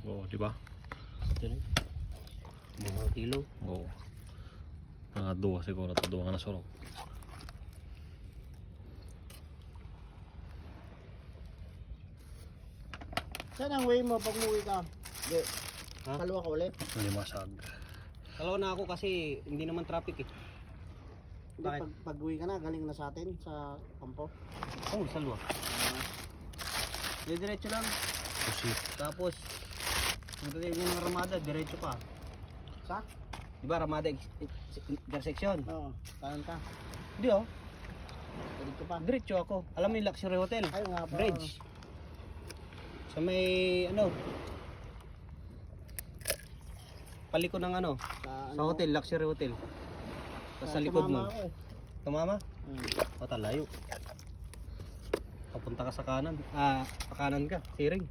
Oo, di ba? Mga kilo. Oo. Mga duwa siguro, duwa nga na surok. Saan ang way mo pag umuwi ka? Hindi. Ha? Kalwa ka ulit? Hindi masag. Dalawa na ako kasi hindi naman traffic eh. Hindi, Bakit? pag uwi ka na, galing na sa atin sa kampo. Oo, salwa. Diretso lang. Pusit. Tapos, punta tayo ng Ramada, diretso pa. Sa? Di ba Ramada intersection? Oo. Kanan ka. Hindi oh, Dito pa. diretso ako. Alam mo yung Luxury Hotel? Ay, nga pa. Bridge. Sa may ano, paliko ng ano, sa hotel, Luxury Hotel. Tapos sa likod mo. Tumama ako eh. Tumama? Hmm. O talayo. Papunta ka sa kanan. Ah, pa kanan ka, siring.